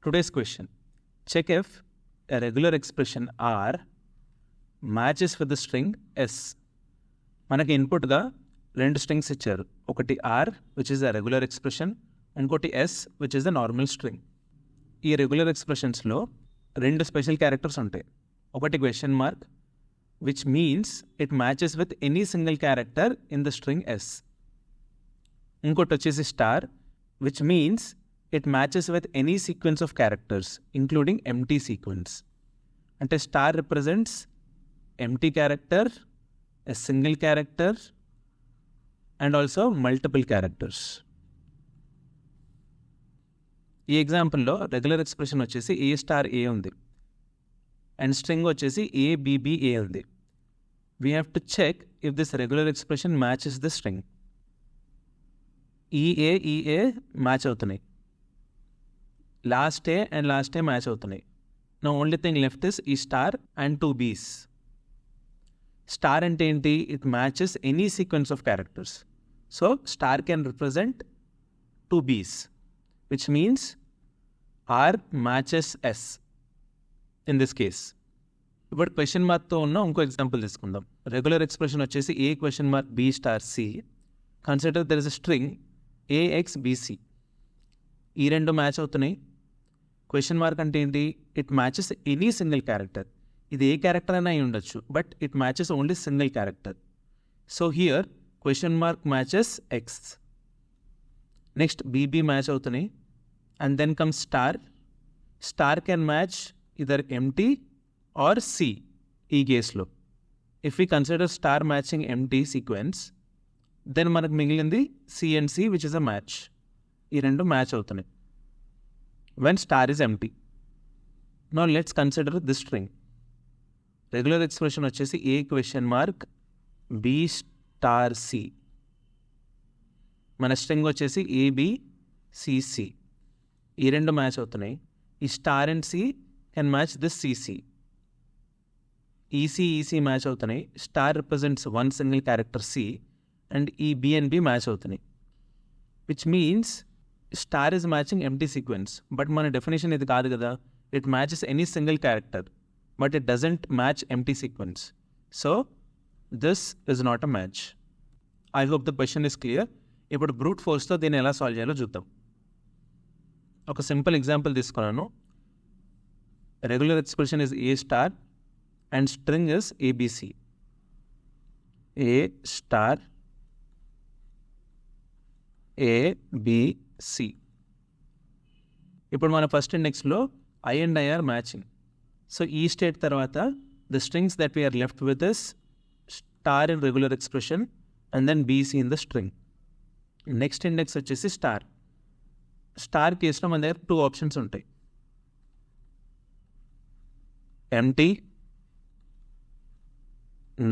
Today's question. Check if a regular expression R matches with the string S. మనకి ఇన్పుట్గా రెండు strings ఇచ్చారు. ఒకటి R which is a regular expression, ఇంకోటి S which is a normal string. ఈ regular ఎక్స్ప్రెషన్స్లో రెండు special characters ఉంటాయి. ఒకటి question mark which means it matches with any single character in the string S. ఇంకోటి వచ్చేసి star which means it matches with any sequence of characters including empty sequence. అంటే star represents empty character, a single character and also multiple characters. ఈ ఎగ్జాంపుల్లో regular expression వచ్చేసి ఏ star A ఉంది and string వచ్చేసి ABBA ఉంది. We have to check if this regular expression matches the string. ఈఏ match అవుతున్నాయి, last A and last A match అవుతున్నాయి. నా only thing left is ఈ star and two Bs. Star అంటే ఏంటి? It matches any sequence of characters. So star can represent two Bs which means R matches S in this case. ఇప్పుడు question మార్క్తో ఉన్న ఇంకో example తీసుకుందాం. Regular expression వచ్చేసి A question mark B star C. Consider there is a string AXBC. ఈ రెండు match అవుతున్నాయి. Question mark అంటే ఏంటి? It matches any single character. ఇది ఏ క్యారెక్టర్ అయినా అయి ఉండొచ్చు, but it matches only single character. So here question mark matches X. Next BB match అవుతున్నాయి and then come star. Star can match either empty R C ఈ కేస్లో. If we consider star matching empty sequence then మనకు మిగిలింది C and C which is a match. ఈ రెండు match అవుతున్నాయి when star is empty. Now let's consider this string. Regular expression వచ్చేసి A question mark B star C. మన string వచ్చేసి ABCC. ఈ రెండు మ్యాచ్ అవుతున్నాయి. ఈ star and C can match this CC. ఈసీ మ్యాచ్ అవుతున్నాయి. Star represents one single character C and ఈ బి అండ్ బి మ్యాచ్ అవుతున్నాయి which means star is matching empty sequence. But మన డెఫినేషన్ ఇది కాదు కదా. It matches any single character but it doesn't match empty sequence. So this is not a match. I hope the question is clear. ఇప్పుడు brute ఫోర్స్తో దీన్ని ఎలా solve చేయాలో చూద్దాం. ఒక సింపుల్ ఎగ్జాంపుల్ తీసుకున్నాను. Regular expression is a star and string is ABC. A star ABC. ఇప్పుడు మన ఫస్ట్ ఇండెక్స్లో I and I are matching. So ఈ స్టేట్ తర్వాత the strings that we are left with is star in regular expression and then BC in the string. Next index వచ్చేసి star. Star కేసులో మన దగ్గర two options ఉంటాయి, empty,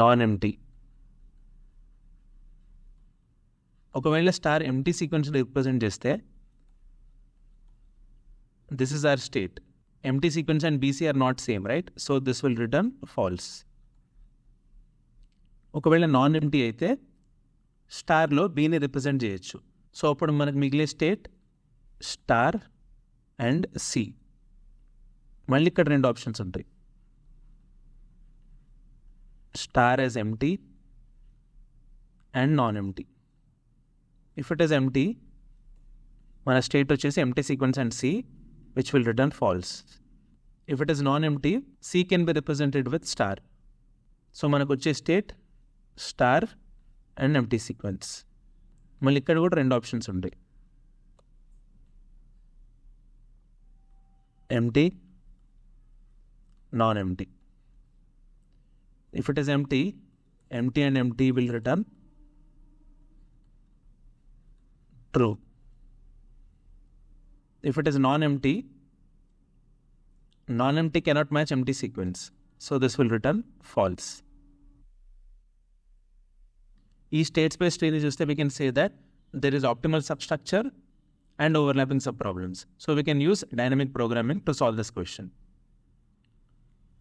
non empty. ఒకవేళ star empty sequence represent చేస్తే this is our state. Empty sequence and BC are not same, right? So this will return false. ఒకవేళ non empty అయితే స్టార్లో బీని రిప్రజెంట్ చేయొచ్చు. సో అప్పుడు మనకు మిగిలే స్టేట్ స్టార్ అండ్ సి. మళ్ళీ ఇక్కడ రెండు ఆప్షన్స్ ఉంటాయి, star as empty and non empty. If it is empty మన స్టేట్ వచ్చేసి empty sequence and C which will return false. If it is non empty C can be represented with star. So మనకు వచ్చే state star and empty sequence. మళ్ళీ ఇక్కడ కూడా రెండు options ఉంటాయి, empty, non empty. If it is empty, empty and empty will return true. If it is non-empty, non-empty cannot match empty sequence. So this will return false. ఈ state space ట్రీని చూస్తే we can say that there is optimal substructure and overlapping subproblems. So we can use dynamic programming to solve this question.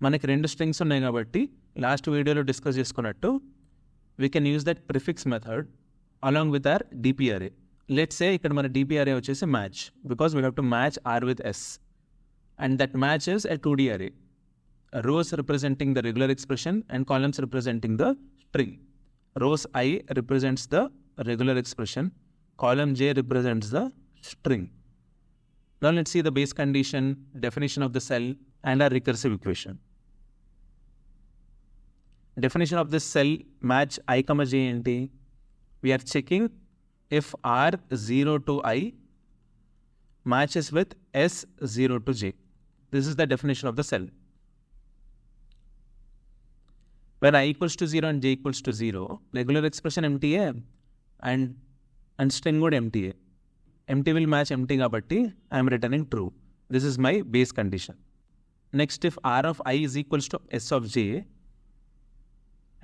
మనకి రెండు strings ఉన్నాయి కాబట్టి last వీడియోలో discuss చేసుకున్నట్టు we can use that prefix method along with our DP array. Let's say ఇక్కడ మన DP array వచ్చేసి match, because we have to match R with S. and that matches a 2D array. Rows representing the regular expression and columns representing the string. Rows I represents the regular expression, column J represents the string. Now let's see the base condition, definition of the cell, and our recursive equation. Definition of this cell match I, J enti. We are checking if R 0 to I matches with S 0 to J. This is the definition of the cell. When I equals to 0 and J equals to 0, regular expression empty and string would empty. Empty will match empty kabatti I am returning true. This is my base condition. Next, if R of I is equals to S of J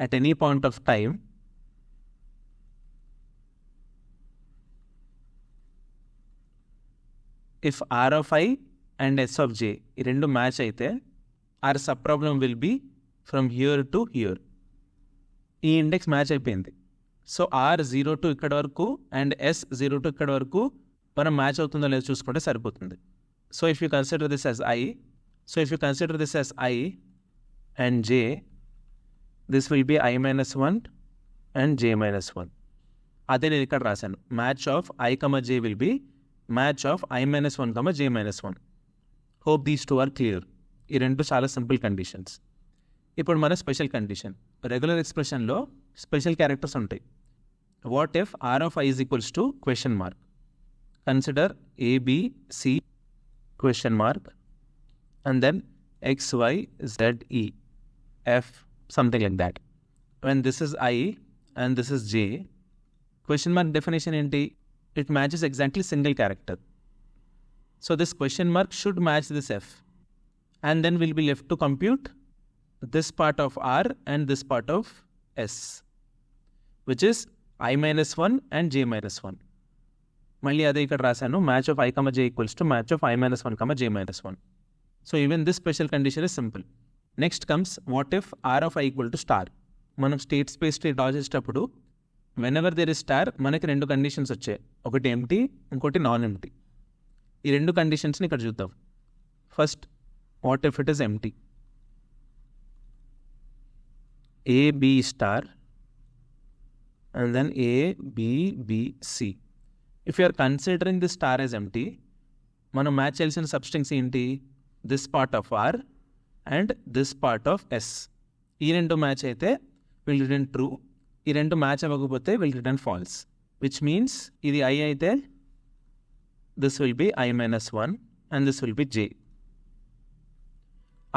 at any point of time, if R of I and S of J ఈ రెండు match అయితే our sub problem will be from here to here. ఈ index match అయిపోయింది. So R 0 to ఇక్కడ వరకు and S 0 to ఇక్కడ వరకు మనం మ్యాచ్ అవుతుందో లేదో చూసుకుంటే సరిపోతుంది. So if you consider this as I and J, this will be I minus 1 and J minus 1. అదే నేను ఇక్కడ రాశాను. Match of I, J will be match of I minus 1, J minus 1. Hope these two are clear. ఈ రెండు చాలా simple conditions. ఇప్పుడు మన special condition. Regular ఎక్స్ప్రెషన్లో స్పెషల్ క్యారెక్టర్స్ ఉంటాయి. What if R of I is equals to question mark? Consider A, B, C, question mark, and then X, Y, Z, E, F, something like that. When this is I and this is J, question mark definition enti? It matches exactly single character. So this question mark should match this F, and then we'll be left to compute this part of R and this part of S, which is I minus 1 and J minus 1. మళ్ళీ అదే ఇక్కడ రాశాను. Match of I, J equals to match of I minus 1, J minus 1. So even this special condition is simple. Next comes what if R of I equal to star. మనం state space tree draw చేసేటప్పుడు whenever there is star మనకి రెండు conditions వచ్చాయి. ఒకటి empty, ఇంకోటి non empty. ఈ రెండు కండిషన్స్ని ఇక్కడ చూద్దాం. First, what if it is empty? A, B star and then A, B, B, C. If you are considering this star as empty, మనం మ్యాచ్ చేయాల్సిన సబ్స్ట్రింగ్స్ ఏంటి? This part of R and this part of S. ఈ రెండు match అయితే will return true. ఈ రెండు match అవ్వకపోతే will return falls. Which means ఇది I అయితే this will be I minus 1 and this will be J.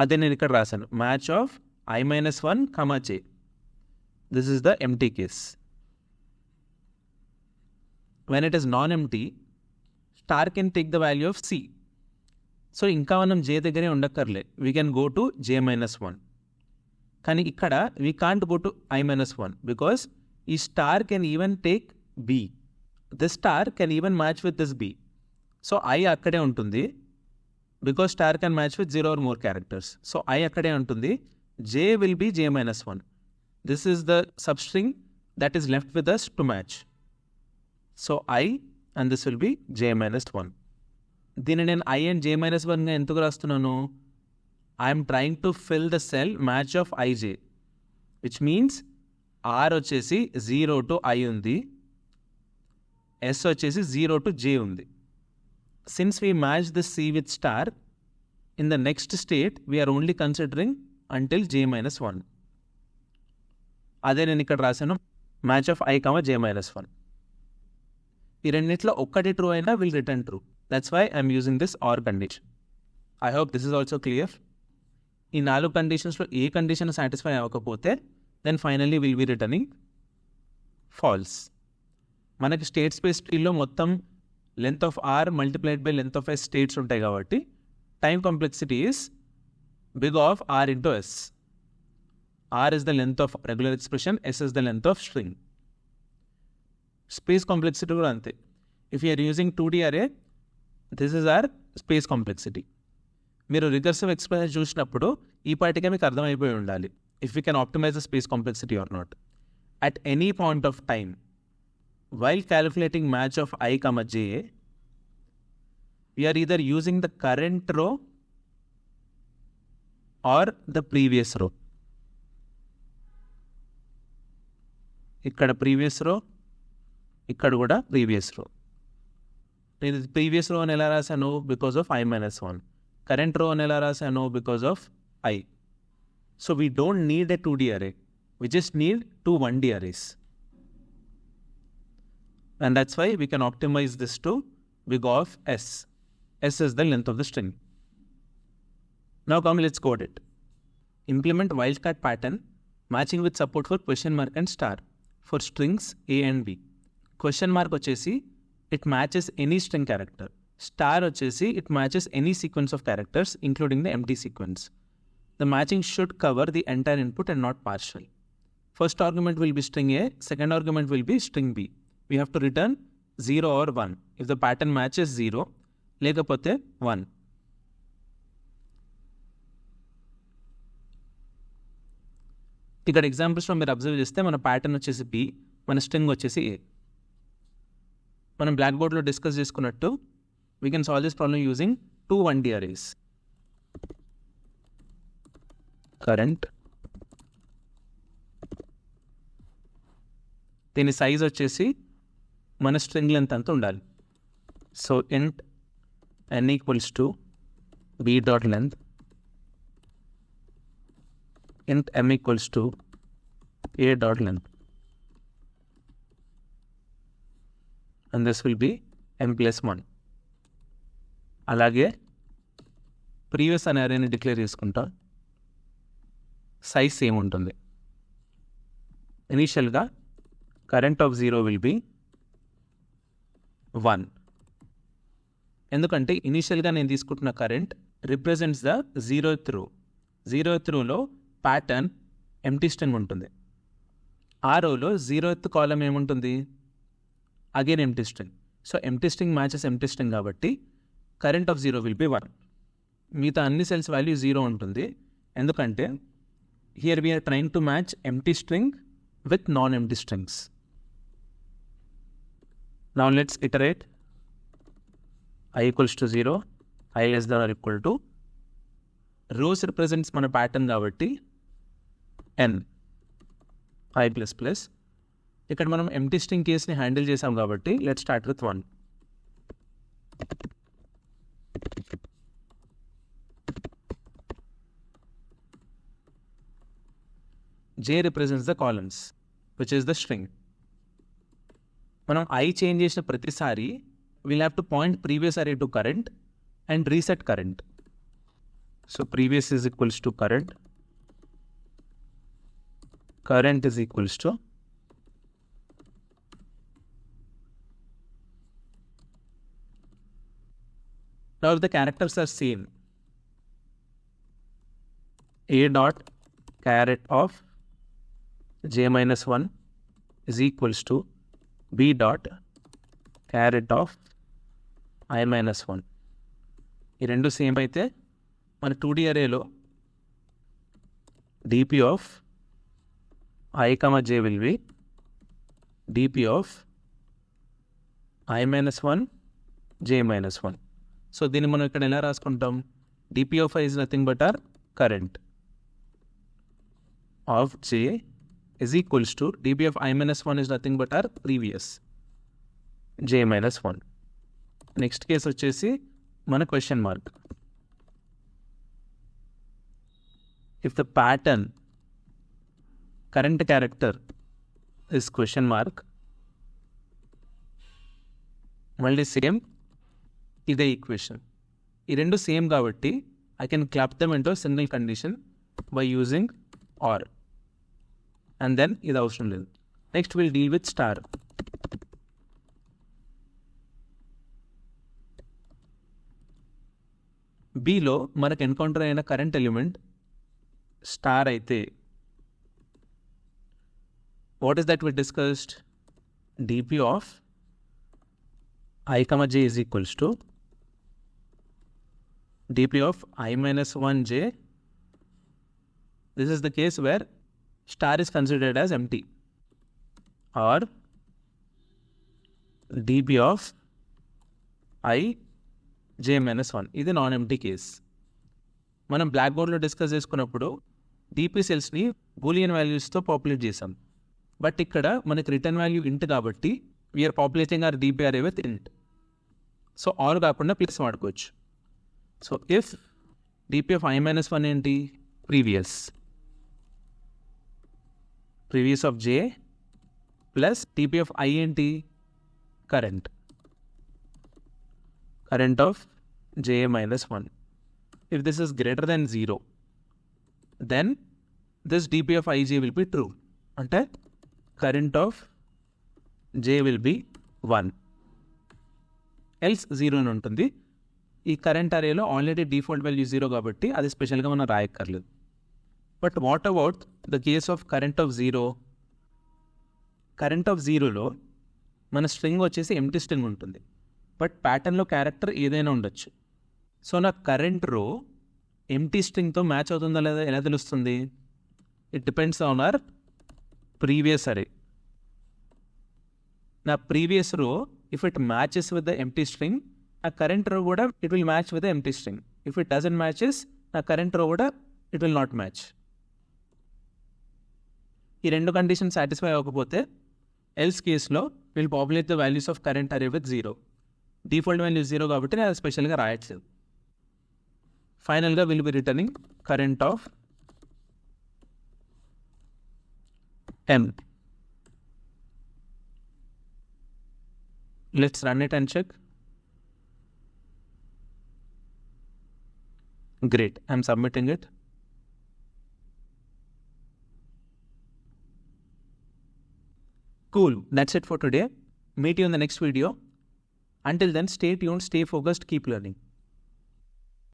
అదే నేను ఇక్కడ రాశాను. Match of I minus 1, J. This is the empty case. When it is non-empty, star can take the value of C. So ఇంకా మనం J దగ్గరే ఉండక్కర్లే. We can go to J minus 1. కానీ ఇక్కడ we can't go to I minus 1 because ఈ star can even take B. This star can even match with this B. So I అక్కడే ఉంటుంది because star can match with 0 or more characters. So I అక్కడే ఉంటుంది. J will be J minus 1. This is the substring that is left with us to match. So I and this will be J minus 1. దీన్ని నేను I and J minus 1గా ఎందుకు రాస్తున్నాను? I'm trying to fill the cell match of IJ, which means R వచ్చేసి 0 to I ఉంది, S వచ్చేసి 0 to J ఉంది. Since we match the C with star, in the next state we are only considering until J minus 1. అదే నేను ఇక్కడ రాశాను. Match of I, J minus 1. ఈ రెండింటిలో ఒక్కటి ట్రూ అయినా will return true. That's why I'm using this or condition. I hope this is also clear. ఈ 4 కండిషన్స్లో ఏ కండిషన్ సాటిస్ఫై అవ్వకపోతే then finally will be returning false. మనకి స్టేట్ స్పేస్ ట్రీలో మొత్తం length of R multiplied by length of S states ఉంటాయి కాబట్టి time complexity is big of R into S. R is the length of regular expression, S is the length of string. Space complexity కూడా అంతే. If you are using 2D array, this is our space complexity. మీరు recursive expression చూసినప్పుడు ఈ పాటిగా మీకు అర్థమైపోయి ఉండాలి. If we can optimize the space complexity or not. At any point of time, while calculating match of I, J, we are either using the current row or the previous row. ఇక్కడ previous row, ఇక్కడ కూడా previous రో. నేను previous రో అని ఎలా రాశాను? Because of i-1. Current రో అని ఎలా రాశాను? Because of I. So we don't need a 2D array. We just need 2 1D arrays. And that's why we can optimize this to big of S. S is the length of the string. Now come, let's code it. Implement wildcard pattern matching with support for question mark and star for strings A and B. Question mark వచ్చేసి it matches any string character. Star వచ్చేసి it matches any sequence of characters including the empty sequence. The matching should cover the entire input and not partial. First argument will be string A, second argument will be string B. We have to return 0 or 1. If the pattern matches 0, లేకపోతే 1. ఇక్కడ ఎగ్జాంపుల్స్లో మీరు observe చేస్తే మన pattern వచ్చేసి B, మన string వచ్చేసి A. మనం black బోర్డ్లో డిస్కస్ చేసుకున్నట్టు we can solve this problem using 2 1D arrays. Current, దీని సైజ్ వచ్చేసి మన స్ట్రింగ్ లెంత్ అంతా ఉండాలి. So int n equals to b dot length, int m equals to a dot length, and this will be m plus 1. అలాగే previous అనే అరేని declare చేసుకుంటా. Size same ఉంటుంది. ఇనీషియల్గా కరెంట్ ఆఫ్ 0 విల్ బి 1. ఎందుకంటే ఇనీషియల్గా నేను తీసుకుంటున్న కరెంట్ రిప్రజెంట్స్ ద 0th రో. 0th రోలో ప్యాటర్న్ ఎంప్టీ స్ట్రింగ్ ఉంటుంది. ఆ రోలో 0th కాలం ఏముంటుంది? Again empty string. So empty string matches empty string కాబట్టి కరెంట్ ఆఫ్ 0 విల్ బి 1. మిగతా అన్ని సెల్స్ వాల్యూ 0 ఉంటుంది. ఎందుకంటే here we are trying to match empty string with non empty strings. Now let's iterate. I equals to 0, I less than or equal to, rows represents మన pattern కాబట్టి n, I plus plus. ఇక్కడ మనం empty string కేస్ని handle చేసాం కాబట్టి let's start with 1. J represents the columns, which is the string. మనం I change చేసిన ప్రతిసారి will have to point previous array to current and reset current. So previous is equals to current, current is equals to now if the characters are same, a dot caret of j minus 1 is equals to b dot caret of I minus 1. ఈ రెండు same అయితే మన 2D అరేలో dp of I, j will be dp of I minus 1 j minus 1. So దీన్ని మనం ఇక్కడ ఎలా రాసుకుంటాం? dp of I is nothing but our current of j is equals to dp of I minus 1 is nothing but our previous j minus 1. Next case వచ్చేసి మన question mark. If the pattern current character is question mark, మళ్ళీ same ఇదే equation. ఈ రెండు సేమ్ కాబట్టి I can clap them into single condition by using or, and then ఇది అవసరం లేదు. Next will deal with star. బీలో మనకు ఎన్కౌంటర్ అయిన కరెంట్ ఎలిమెంట్ స్టార్ అయితే what is that we discussed? dp of I, j is equals to dp of I minus 1 j. This is the case where star is considered as empty, or dp of I j minus 1. ఇది non empty case. మనం black బోర్డ్లో discuss చేసుకున్నప్పుడు DP సెల్స్ని Boolean వాల్యూస్తో populate చేసాం. But ఇక్కడ మనకి return value ఇంట్ కాబట్టి we are పాపులేటింగ్ are DP అరే విత్ ఇంట్. సో ఆర్ కాకుండా ప్లస్ వాడుకోవచ్చు. So if DP of i-1 ఏంటి, previous of J plus DP of i ఏంటి, current of j-1. If this is greater than 0, then this dp of ij will be true. అంటే current of j will be 1. else 0 అని ఉంటుంది. ఈ current అరేలో already default value 0 కాబట్టి అది స్పెషల్గా మనం రాయక్కర్లేదు. But what about the case of current of 0? Current of 0లో మన స్ట్రింగ్ వచ్చేసి ఎంప్టీ స్ట్రింగ్ ఉంటుంది. బట్ ప్యాటర్న్లో క్యారెక్టర్ ఏదైనా ఉండొచ్చు. సో నా కరెంట్ రో ఎంప్టీ స్ట్రింగ్తో మ్యాచ్ అవుతుందా లేదా ఎలా తెలుస్తుంది? It depends on our previous అరే. నా ప్రీవియస్ రో if it matches with the empty string, నా కరెంట్ రో కూడా it will match with the empty string. If it doesn't matches, నా కరెంట్ రో కూడా ఇట్ విల్ నాట్ మ్యాచ్. ఈ రెండు కండిషన్ సాటిస్ఫై అవ్వకపోతే ఎల్స్ కేసులో will populate the values of current అరే విత్ 0. డిఫాల్ట్ వాల్యూ 0 కాబట్టి నేను స్పెషల్గా రాయట్లేదు. ఫైనల్గా will be returning current of m. Let's run it and check. Great, I'm submitting it. Cool, that's it for today. Meet you in the next video. Until then, stay tuned, stay focused, keep learning.